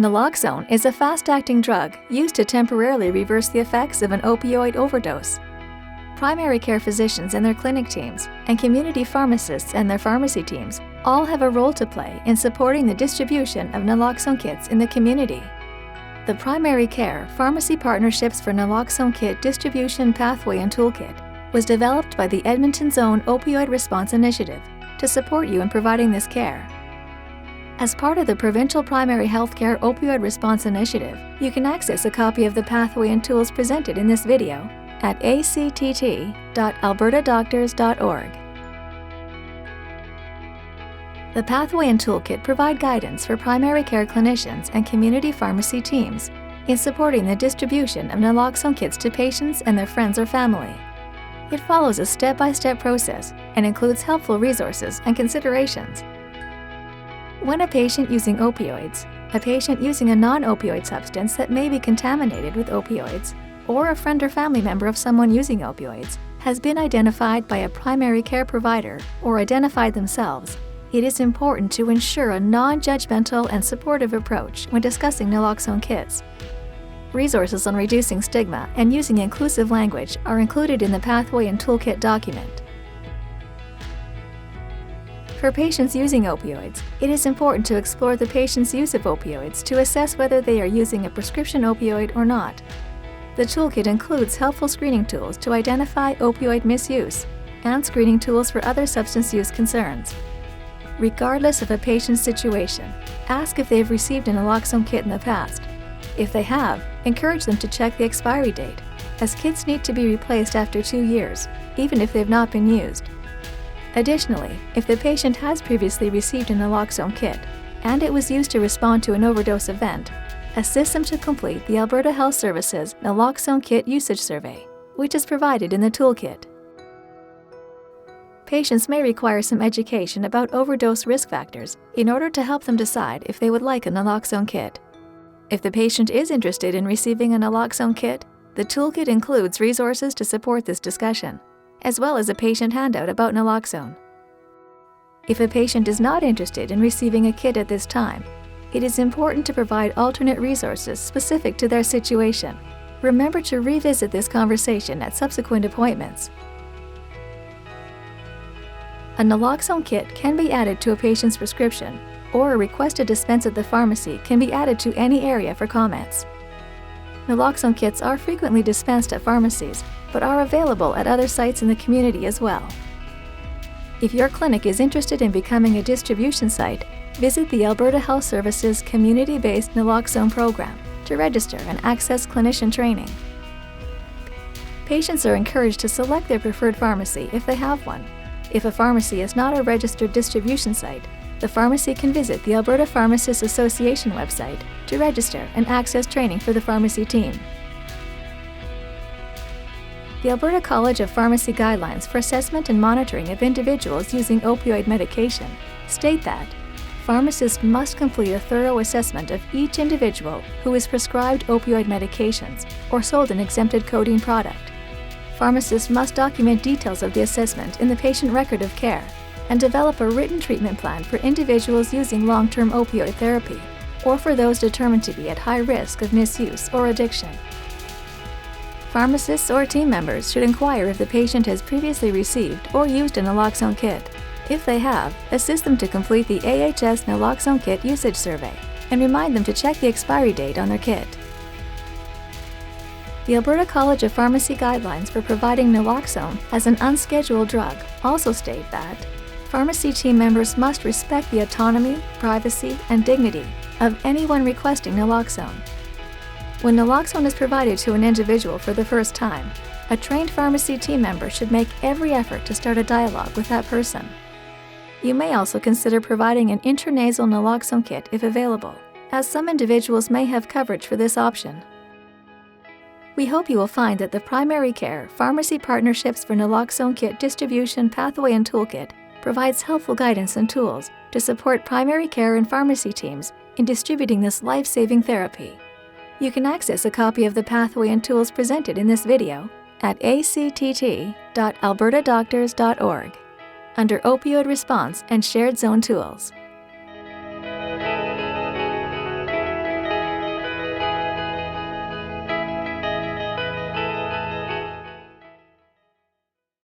Naloxone is a fast-acting drug used to temporarily reverse the effects of an opioid overdose. Primary care physicians and their clinic teams, and community pharmacists and their pharmacy teams all have a role to play in supporting the distribution of naloxone kits in the community. The Primary Care Pharmacy Partnerships for Naloxone Kit Distribution Pathway and Toolkit was developed by the Edmonton's own Opioid Response Initiative to support you in providing this care. As part of the Provincial Primary Healthcare Opioid Response Initiative, you can access a copy of the pathway and tools presented in this video at actt.albertadoctors.org. The Pathway and Toolkit provide guidance for primary care clinicians and community pharmacy teams in supporting the distribution of naloxone kits to patients and their friends or family. It follows a step-by-step process and includes helpful resources and considerations. When a patient using opioids, a patient using a non-opioid substance that may be contaminated with opioids, or a friend or family member of someone using opioids has been identified by a primary care provider or identified themselves, it is important to ensure a non-judgmental and supportive approach when discussing naloxone kits. Resources on reducing stigma and using inclusive language are included in the Pathway and Toolkit document. For patients using opioids, it is important to explore the patient's use of opioids to assess whether they are using a prescription opioid or not. The toolkit includes helpful screening tools to identify opioid misuse and screening tools for other substance use concerns. Regardless of a patient's situation, ask if they have received a naloxone kit in the past. If they have, encourage them to check the expiry date, as kits need to be replaced after 2 years, even if they've not been used. Additionally, if the patient has previously received a naloxone kit and it was used to respond to an overdose event, assist them to complete the Alberta Health Services Naloxone Kit Usage Survey, which is provided in the toolkit. Patients may require some education about overdose risk factors in order to help them decide if they would like a naloxone kit. If the patient is interested in receiving a naloxone kit, the toolkit includes resources to support this discussion, as well as a patient handout about naloxone. If a patient is not interested in receiving a kit at this time, it is important to provide alternate resources specific to their situation. Remember to revisit this conversation at subsequent appointments. A naloxone kit can be added to a patient's prescription, or a request to dispense at the pharmacy can be added to any area for comments. Naloxone kits are frequently dispensed at pharmacies, but are available at other sites in the community as well. If your clinic is interested in becoming a distribution site, visit the Alberta Health Services Community-Based Naloxone Program to register and access clinician training. Patients are encouraged to select their preferred pharmacy if they have one. If a pharmacy is not a registered distribution site, the pharmacy can visit the Alberta Pharmacists Association website to register and access training for the pharmacy team. The Alberta College of Pharmacy Guidelines for Assessment and Monitoring of Individuals Using Opioid Medication state that pharmacists must complete a thorough assessment of each individual who is prescribed opioid medications or sold an exempted codeine product. Pharmacists must document details of the assessment in the patient record of care and develop a written treatment plan for individuals using long-term opioid therapy or for those determined to be at high risk of misuse or addiction. Pharmacists or team members should inquire if the patient has previously received or used a naloxone kit. If they have, assist them to complete the AHS Naloxone Kit Usage Survey and remind them to check the expiry date on their kit. The Alberta College of Pharmacy Guidelines for providing naloxone as an unscheduled drug also state that pharmacy team members must respect the autonomy, privacy, and dignity of anyone requesting naloxone. When naloxone is provided to an individual for the first time, a trained pharmacy team member should make every effort to start a dialogue with that person. You may also consider providing an intranasal naloxone kit if available, as some individuals may have coverage for this option. We hope you will find that the Primary Care Pharmacy Partnerships for Naloxone Kit Distribution Pathway and Toolkit provides helpful guidance and tools to support primary care and pharmacy teams in distributing this life-saving therapy. You can access a copy of the pathway and tools presented in this video at actt.albertadoctors.org under Opioid Response and Shared Zone Tools.